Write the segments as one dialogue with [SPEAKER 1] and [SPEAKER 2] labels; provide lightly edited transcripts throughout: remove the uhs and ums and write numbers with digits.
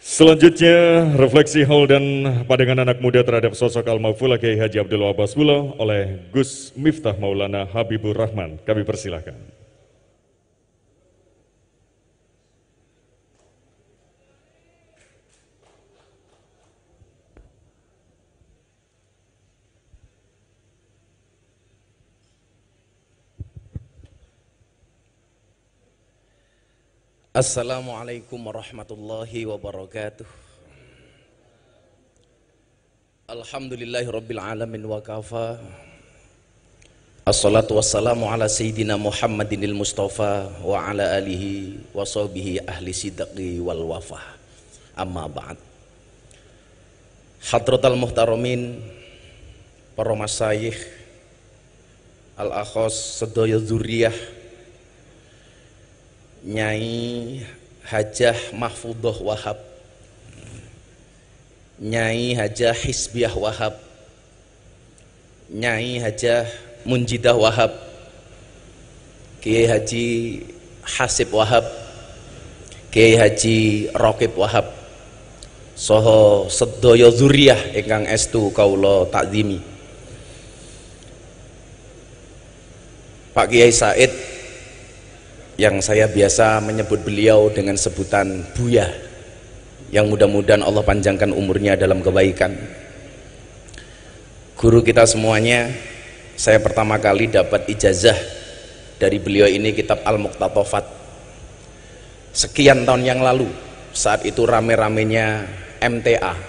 [SPEAKER 1] Selanjutnya, refleksi haul dan pandangan anak muda terhadap sosok Al-Maghfurlah Kiai Haji Abdul Wahab Hasbullah oleh Gus Miftah Maulana Habibur Rahman. Kami persilahkan.
[SPEAKER 2] Assalamualaikum warahmatullahi wabarakatuh. Alhamdulillahi rabbil alamin wa kafa. Assalatu wassalamu ala sayyidina Muhammadinil Mustafa wa ala alihi wa sahbihi ahli sidqi wal wafah. Amma ba'd. Hadratal muhtaramin, para masyayikh, al-akhos sedaya dzurriyah, Nyai Hajah Mahfudoh Wahab, Nyai Hajah Hisbiah Wahab, Nyai Hajah Munjidah Wahab, Kiai Haji Hasib Wahab, Kiai Haji Rokib Wahab, soho sedaya dzurriyah ingkang estu kaula takzimi. Pak Kiai Said, yang saya biasa menyebut beliau dengan sebutan Buya, yang mudah-mudahan Allah panjangkan umurnya dalam kebaikan. Guru kita semuanya, saya pertama kali dapat ijazah dari beliau ini kitab Al-Muqtatafat sekian tahun yang lalu. Saat itu rame-ramenya MTA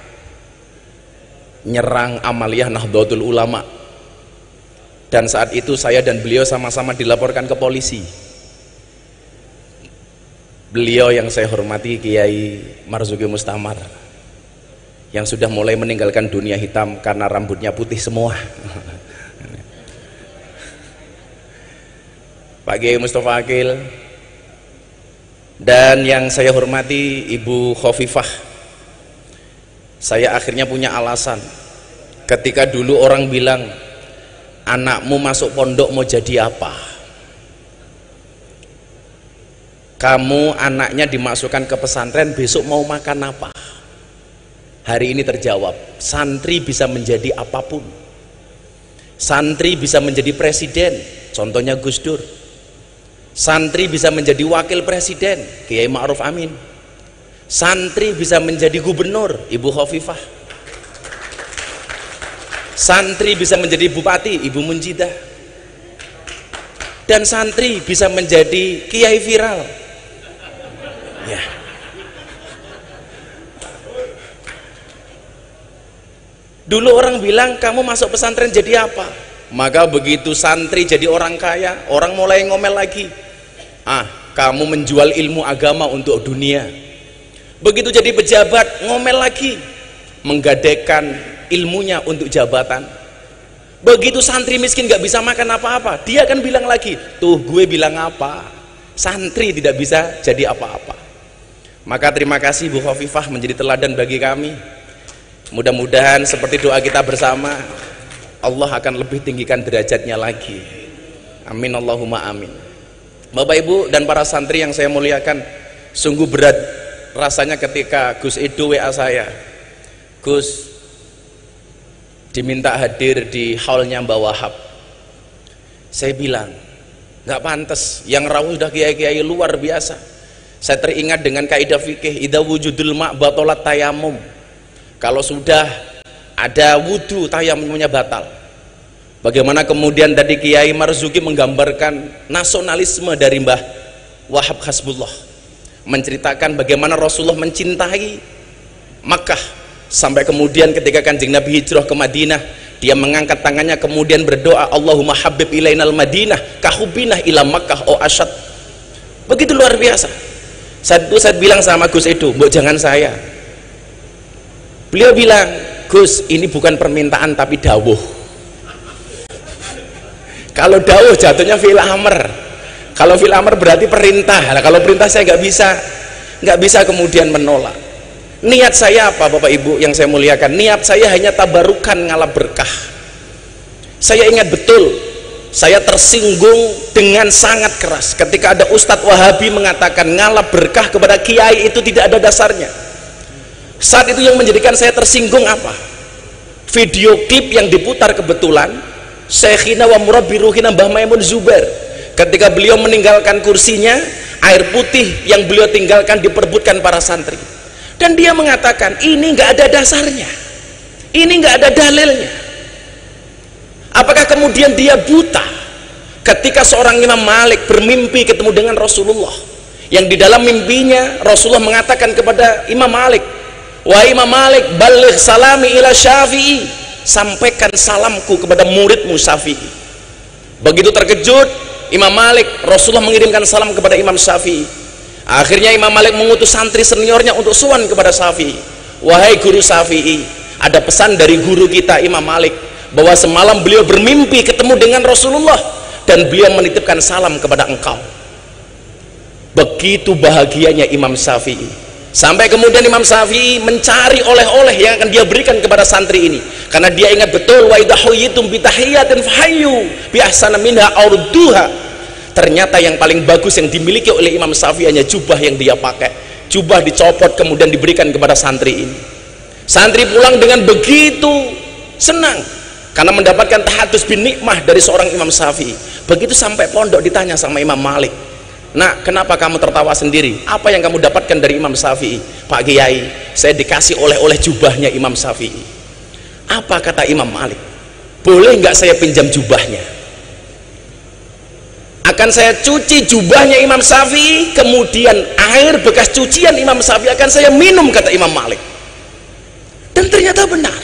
[SPEAKER 2] nyerang amaliyah Nahdlatul Ulama, dan saat itu saya dan beliau sama-sama dilaporkan ke polisi. Beliau yang saya hormati Kiai Marzuki Mustamar, yang sudah mulai meninggalkan dunia hitam karena rambutnya putih semua. Pak Kiai Mustafa Akil, dan yang saya hormati Ibu Khofifah. Saya akhirnya punya alasan ketika dulu orang bilang, anakmu masuk pondok mau jadi apa? Kamu anaknya dimasukkan ke pesantren, besok mau makan apa? Hari ini terjawab, santri bisa menjadi apapun. Santri bisa menjadi presiden, contohnya Gus Dur. Santri bisa menjadi wakil presiden, Kiai Ma'ruf Amin. Santri bisa menjadi gubernur, Ibu Khofifah. Santri bisa menjadi bupati, Ibu Munjidah. Dan santri bisa menjadi kiai viral. Ya. Dulu orang bilang, kamu masuk pesantren jadi apa? Maka begitu santri jadi orang kaya, orang mulai ngomel lagi. Kamu menjual ilmu agama untuk dunia. Begitu jadi pejabat, ngomel lagi, menggadaikan ilmunya untuk jabatan. Begitu santri miskin gak bisa makan apa-apa, dia akan bilang lagi, tuh gue bilang apa? Santri tidak bisa jadi apa-apa. Maka terima kasih Bu Khofifah menjadi teladan bagi kami. Mudah-mudahan seperti doa kita bersama, Allah akan lebih tinggikan derajatnya lagi. Amin Allahumma amin. Bapak Ibu dan para santri yang saya muliakan, sungguh berat rasanya ketika Gus Edo WA saya, Gus diminta hadir di haulnya Mbah Wahab. Saya bilang, nggak pantas, yang rawuh sudah kiai-kiai luar biasa. Saya teringat dengan kaidah fikih, idza wujudul ma' batalat tayamum. Kalau sudah ada wudu, tayamumnya batal. Bagaimana kemudian tadi Kiai Marzuki menggambarkan nasionalisme dari Mbah Wahab Hasbullah, menceritakan bagaimana Rasulullah mencintai Makkah, sampai kemudian ketika Kanjeng Nabi hijrah ke Madinah, dia mengangkat tangannya kemudian berdoa, Allahumma habib ilainal Madinah kahubinah ila Makkah o asyad. Begitu luar biasa. Saya bilang sama Gus Edo, mbok jangan saya. Beliau bilang, Gus, ini bukan permintaan tapi dawuh. Kalau dawuh jatuhnya fil amr. Kalau fil amr berarti perintah. Nah, kalau perintah saya nggak bisa kemudian menolak. Niat saya apa Bapak Ibu yang saya muliakan? Niat saya hanya tabarukan ngalap berkah. Saya ingat betul, saya tersinggung dengan sangat keras ketika ada Ustadz Wahabi mengatakan ngalap berkah kepada kiai itu tidak ada dasarnya. Saat itu yang menjadikan saya tersinggung apa? Video klip yang diputar kebetulan Syekhina wa murabbi ruhina Mbah Maimun Zubair, ketika beliau meninggalkan kursinya, air putih yang beliau tinggalkan diperebutkan para santri, dan dia mengatakan ini nggak ada dasarnya, ini nggak ada dalilnya. Apakah kemudian dia buta ketika seorang Imam Malik bermimpi ketemu dengan Rasulullah, yang di dalam mimpinya Rasulullah mengatakan kepada Imam Malik, wahai Imam Malik, baligh salami ila Syafi'i, sampaikan salamku kepada muridmu Syafi'i. Begitu terkejut Imam Malik, Rasulullah mengirimkan salam kepada Imam Syafi'i. Akhirnya Imam Malik mengutus santri seniornya untuk sowan kepada Syafi'i, wahai guru Syafi'i, ada pesan dari guru kita Imam Malik bahwa semalam beliau bermimpi ketemu dengan Rasulullah dan beliau menitipkan salam kepada engkau. Begitu bahagianya Imam Syafi'i, sampai kemudian Imam Syafi'i mencari oleh-oleh yang akan dia berikan kepada santri ini, karena dia ingat betul wa idza huyyitum bi tahiyatin fahayyu bi ahsana minha aw rudduha. Ternyata yang paling bagus yang dimiliki oleh Imam Syafi'i hanya jubah yang dia pakai. Jubah dicopot kemudian diberikan kepada santri ini. Santri pulang dengan begitu senang karena mendapatkan tahadus bin nikmah dari seorang Imam Syafi'i. Begitu sampai pondok ditanya sama Imam Malik, nak, kenapa kamu tertawa sendiri? Apa yang kamu dapatkan dari Imam Syafi'i? Pak Kiai, saya dikasih oleh-oleh jubahnya Imam Syafi'i. Apa kata Imam Malik? Boleh nggak saya pinjam jubahnya? Akan saya cuci jubahnya Imam Syafi'i, kemudian air bekas cucian Imam Syafi'i akan saya minum, kata Imam Malik. Dan ternyata benar,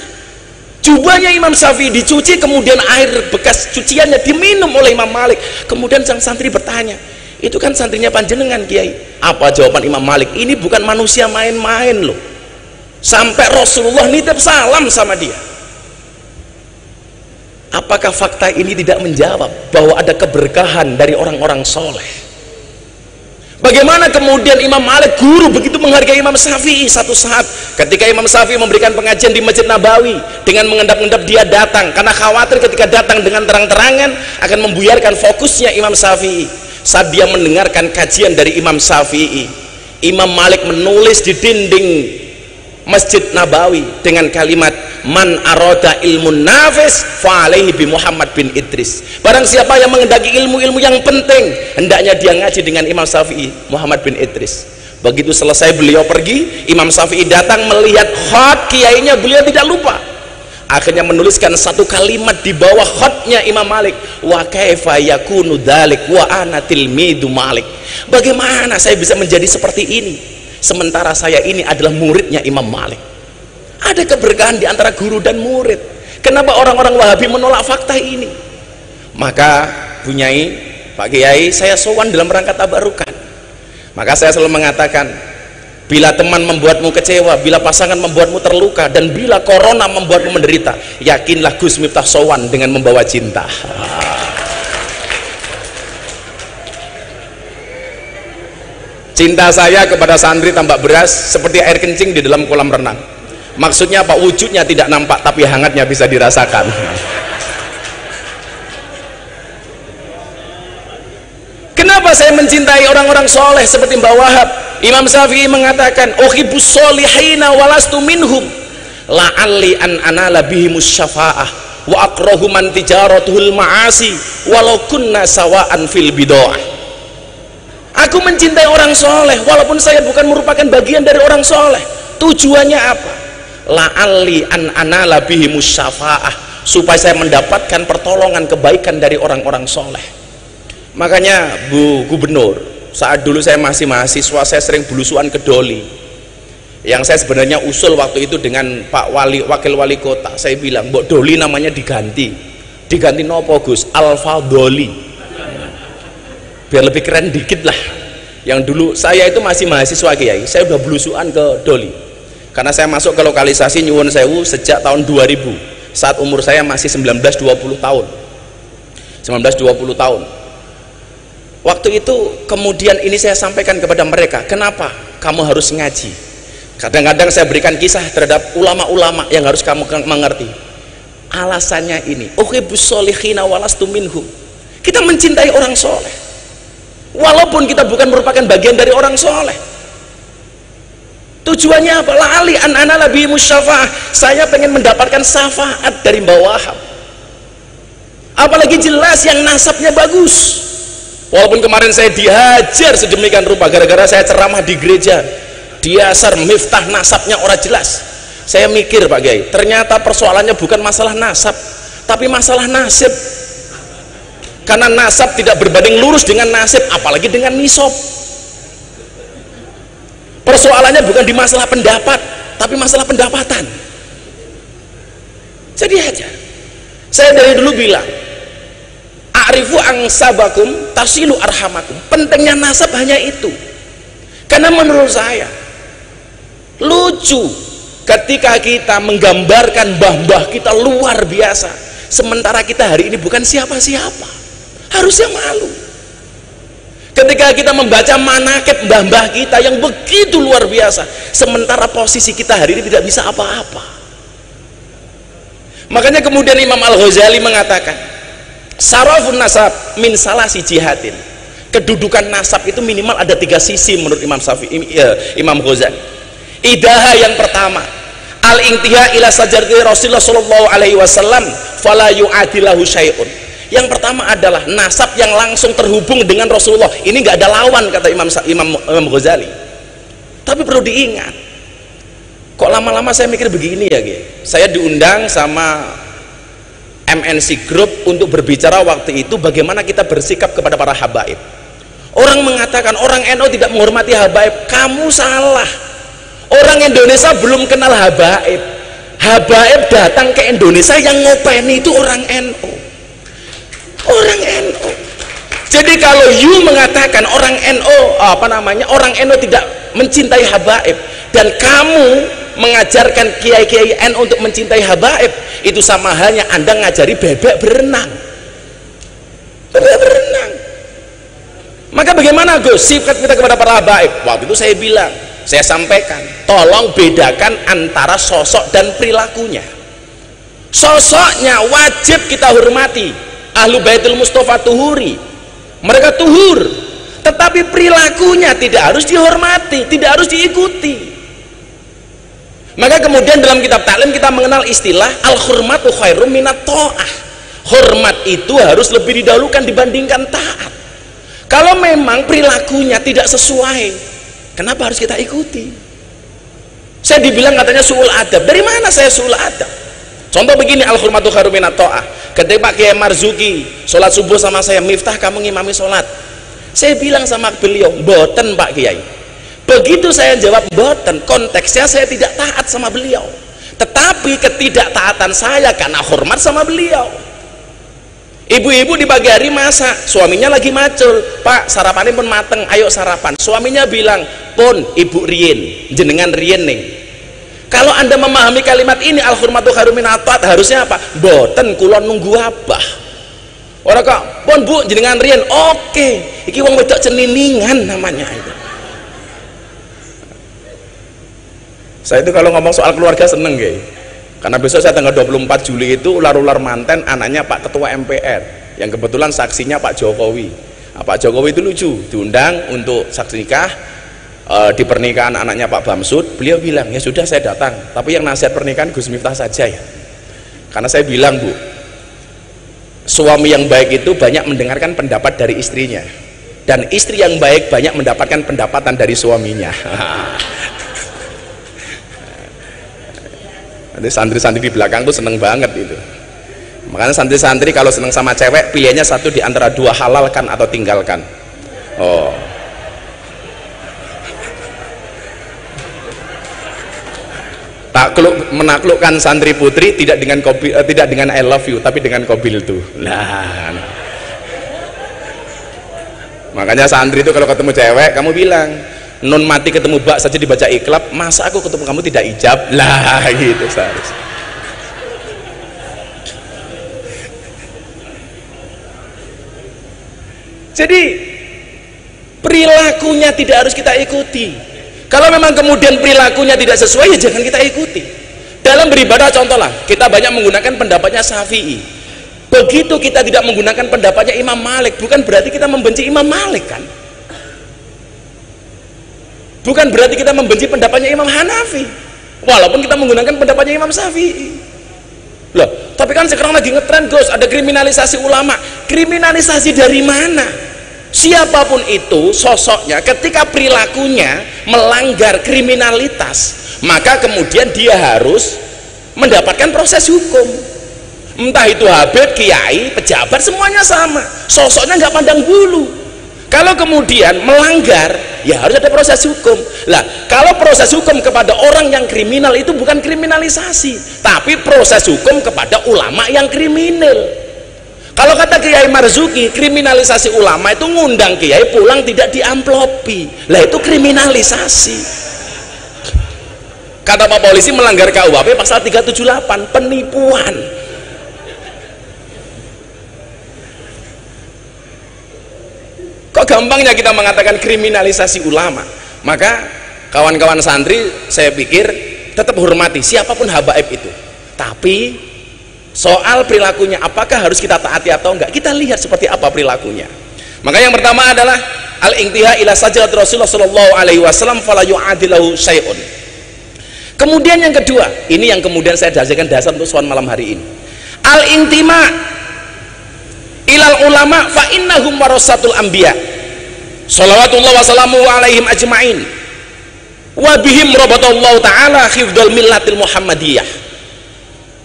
[SPEAKER 2] jubahnya Imam Syafi'i dicuci, kemudian air bekas cuciannya diminum oleh Imam Malik. Kemudian sang santri bertanya, itu kan santrinya panjenengan Kiai. Apa jawaban Imam Malik? Ini bukan manusia main-main loh, sampai Rasulullah nitip salam sama dia. Apakah fakta ini tidak menjawab bahwa ada keberkahan dari orang-orang soleh? Bagaimana kemudian Imam Malik, guru, begitu menghargai Imam Syafi'i? Satu saat ketika Imam Syafi'i memberikan pengajian di Masjid Nabawi, dengan mengendap-endap dia datang karena khawatir ketika datang dengan terang-terangan akan membuyarkan fokusnya Imam Syafi'i. Saat dia mendengarkan kajian dari Imam Syafi'i, Imam Malik menulis di dinding Masjid Nabawi dengan kalimat, man aroda ilmun nafis fa'alaihi bi Muhammad bin Idris. Barang siapa yang menghendaki ilmu-ilmu yang penting, hendaknya dia ngaji dengan Imam Syafi'i, Muhammad bin Idris. Begitu selesai beliau pergi, Imam Syafi'i datang melihat khat kiainya, beliau tidak lupa. Akhirnya menuliskan satu kalimat di bawah khatnya Imam Malik, wa kaifa yakunu dzalik wa ana tilmidu Malik. Bagaimana saya bisa menjadi seperti ini sementara saya ini adalah muridnya Imam Malik? Ada keberkahan di antara guru dan murid. Kenapa orang-orang Wahabi menolak fakta ini? Maka Bunyai, Pak Kiai, saya sowan dalam rangka tabarukan. Maka saya selalu mengatakan, bila teman membuatmu kecewa, bila pasangan membuatmu terluka, dan bila corona membuatmu menderita, yakinlah Gus Miftah sowan dengan membawa cinta. Cinta saya kepada santri tambak beras seperti air kencing di dalam kolam renang. Maksudnya apa? Wujudnya tidak nampak tapi hangatnya bisa dirasakan. Kenapa saya mencintai orang-orang soleh seperti Mbah Wahab? Imam Syafi'i mengatakan, uhibbus solihina walastu minhum la'alli an anala bihimus syafa'ah wa akrahu man tijaratuhul ma'asi walau kunna sawa'an fil bid'ah. Aku mencintai orang soleh walaupun saya bukan merupakan bagian dari orang soleh. Tujuannya apa? La'alli an anala bihimus syafa'ah, supaya saya mendapatkan pertolongan kebaikan dari orang-orang soleh. Makanya Bu Gubernur, saat dulu saya masih mahasiswa, saya sering belusuan ke Doli. Yang saya sebenarnya usul waktu itu dengan Pak Wali, Wakil Wali Kota, saya bilang, Mbok Doli namanya diganti nopo Gus? Alfa Doli, biar lebih keren dikit lah. Yang dulu saya itu masih mahasiswa Kiai, saya udah belusuan ke Doli karena saya masuk ke lokalisasi Nyuwun Sewu sejak tahun 2000, saat umur saya masih 19-20 tahun. Waktu itu kemudian ini saya sampaikan kepada mereka, kenapa kamu harus ngaji? Kadang-kadang saya berikan kisah terhadap ulama-ulama yang harus kamu mengerti. Alasannya ini, uhibbus solihina walastu minhum. Kita mencintai orang soleh walaupun kita bukan merupakan bagian dari orang soleh. Tujuannya apa? Lali an ana labi musyafa'ah. Saya pengen mendapatkan syafaat dari Mbah Wahab. Apalagi jelas yang nasabnya bagus. Walaupun kemarin saya dihajar sedemikian rupa gara-gara saya ceramah di gereja. Diasar Miftah nasabnya orang jelas. Saya mikir Pak Kiai, ternyata persoalannya bukan masalah nasab, tapi masalah nasib. Karena nasab tidak berbanding lurus dengan nasib, apalagi dengan nisab. Persoalannya bukan di masalah pendapat, tapi masalah pendapatan. Jadi aja, saya dari dulu bilang, a'rifu angsabakum tasilu arhamakum. Pentingnya nasab hanya itu. Karena menurut saya lucu ketika kita menggambarkan mbah-mbah kita luar biasa, sementara kita hari ini bukan siapa-siapa. Harusnya malu ketika kita membaca manaqib mbah-mbah kita yang begitu luar biasa, sementara posisi kita hari ini tidak bisa apa-apa. Makanya kemudian Imam Al-Ghazali mengatakan, sarafun nasab min salasi jihadin. Kedudukan nasab itu minimal ada 3 sisi menurut Imam Ghazali. Idaha yang pertama, al-intiha ila sajarati Rasulullah sallallahu alaihi wasallam fala yu'adilahu syai'un. Yang pertama adalah nasab yang langsung terhubung dengan Rasulullah. Ini nggak ada lawan kata Imam Ghazali. Tapi perlu diingat, kok lama-lama saya mikir begini ya, saya diundang sama MNC Group untuk berbicara waktu itu bagaimana kita bersikap kepada para habaib. Orang mengatakan orang NU tidak menghormati habaib. Kamu salah. Orang Indonesia belum kenal habaib. Habaib datang ke Indonesia, yang ngopeni itu orang NU. Orang NU. Jadi kalau you mengatakan orang NU orang NU tidak mencintai habaib, dan kamu mengajarkan kiai-kiai NU untuk mencintai habaib, itu sama halnya Anda ngajari bebek berenang. Bebek berenang. Maka bagaimana Gus sifat kita kepada para habaib? Waktu itu saya sampaikan, tolong bedakan antara sosok dan perilakunya. Sosoknya wajib kita hormati. Ahlu Baitul Mustafa tuhuri, mereka tuhur, tetapi perilakunya tidak harus dihormati, tidak harus diikuti. Maka kemudian dalam kitab taklim kita mengenal istilah al-hurmatu khairum minat ta'ah. Hormat itu harus lebih didahulukan dibandingkan taat. Kalau memang perilakunya tidak sesuai, kenapa harus kita ikuti? Saya dibilang katanya su'ul adab. Dari mana saya su'ul adab? Contoh begini, al-hurmatu khairum minat ta'ah. Ketika Pak Kiai Marzuki sholat subuh sama saya, Miftah kamu ngimami sholat, saya bilang sama beliau, boten Pak Kiai. Begitu saya jawab boten, konteksnya saya tidak taat sama beliau, tetapi ketidaktaatan saya karena hormat sama beliau. Ibu-ibu di pagi hari masak, suaminya lagi macul, Pak sarapannya pun mateng, ayo sarapan. Suaminya bilang, pun ibu rien, jenengan rien nih. Kalau Anda memahami kalimat ini, al-hurmatu khairum minat ta'ah, harusnya apa? Boten kulon nunggu abah. Orang kok, pun bu jenengan rien, oke, iki wong wedok ceniningan namanya itu. Saya itu kalau ngomong soal keluarga seneng guys, karena besok saya tanggal 24 Juli itu ular-ular manten anaknya Pak Ketua MPR, yang kebetulan saksinya Pak Jokowi. Nah, Pak Jokowi itu lucu, diundang untuk saksi nikah di pernikahan anaknya Pak Bamsud. Beliau bilang, ya sudah saya datang, tapi yang nasihat pernikahan Gus Miftah saja ya. Karena saya bilang, Bu, suami yang baik itu banyak mendengarkan pendapat dari istrinya, dan istri yang baik banyak mendapatkan pendapatan dari suaminya. Nanti santri-santri di belakang tuh seneng banget itu. Makanya santri-santri kalau seneng sama cewek, pilihannya satu di antara dua, halalkan atau tinggalkan. Oh, menaklukkan santri putri tidak dengan I love you, tapi dengan kobil tuh. Nah, makanya santri itu kalau ketemu cewek kamu bilang, non mati ketemu bak saja dibaca iklab, masa aku ketemu kamu tidak ijab lah, gitu seharusnya. Jadi perilakunya tidak harus kita ikuti. Kalau memang kemudian perilakunya tidak sesuai, ya jangan kita ikuti. Dalam beribadah contohlah, kita banyak menggunakan pendapatnya Syafi'i. Begitu kita tidak menggunakan pendapatnya Imam Malik, bukan berarti kita membenci Imam Malik kan? Bukan berarti kita membenci pendapatnya Imam Hanafi, walaupun kita menggunakan pendapatnya Imam Syafi'i. Loh, tapi kan sekarang lagi ngetren Gus, ada kriminalisasi ulama. Kriminalisasi dari mana? Siapapun itu sosoknya, ketika perilakunya melanggar kriminalitas, maka kemudian dia harus mendapatkan proses hukum. Entah itu Habib, kiai, pejabat, semuanya sama, sosoknya nggak pandang bulu. Kalau kemudian melanggar, ya harus ada proses hukum. Lah, kalau proses hukum kepada orang yang kriminal itu bukan kriminalisasi, tapi proses hukum kepada ulama yang kriminal. Kalau kata Kiai Marzuki, kriminalisasi ulama itu ngundang kiai pulang tidak diamplopi. Lah itu kriminalisasi. Kata Pak Polisi melanggar KUHP pasal 378, penipuan. Kok gampangnya kita mengatakan kriminalisasi ulama? Maka kawan-kawan santri, saya pikir tetap hormati siapapun habaib itu, tapi soal perilakunya apakah harus kita taati atau enggak, kita lihat seperti apa perilakunya. Maka yang pertama adalah al-intiha ila sajdat Rasulullah sallallahu alaihi wasallam fala yu'adilahu syai'un. Kemudian yang kedua, ini yang kemudian saya jadikan dasar untuk soal malam hari ini, al-intima ilal ulama fa innahum warasatul anbiya shalawatullah wa salamu alaihim ajma'in wa bihim rabatallahu ta'ala khifdul millatil muhammadiyah.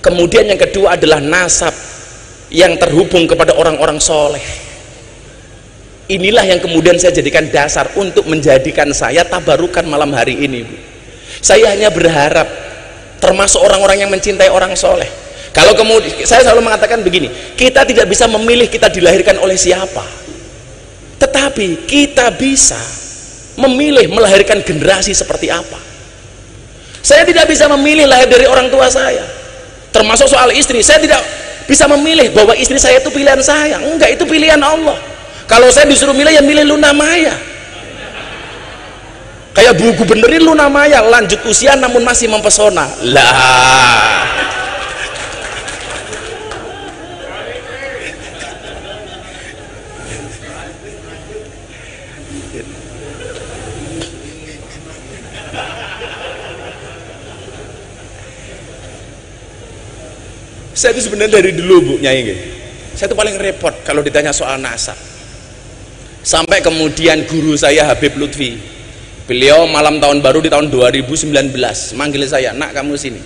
[SPEAKER 2] Kemudian yang kedua adalah nasab yang terhubung kepada orang-orang soleh. Inilah yang kemudian saya jadikan dasar untuk menjadikan saya tabarukan malam hari ini, Bu. Saya hanya berharap termasuk orang-orang yang mencintai orang soleh. Kalau kemudian saya selalu mengatakan begini, kita tidak bisa memilih kita dilahirkan oleh siapa, tetapi kita bisa memilih melahirkan generasi seperti apa. Saya tidak bisa memilih lahir dari orang tua saya, termasuk soal istri. Saya tidak bisa memilih bahwa istri saya itu pilihan saya, enggak, itu pilihan Allah. Kalau saya disuruh milih, ya milih Luna Maya. Kayak Bu Gubernur Luna Maya, lanjut usia namun masih mempesona. Lah, saya itu sebenarnya dari dulu, Bu Nyai, saya itu paling repot kalau ditanya soal nasab. Sampai kemudian guru saya Habib Lutfi, beliau malam tahun baru di tahun 2019 manggil saya, nak kamu sini.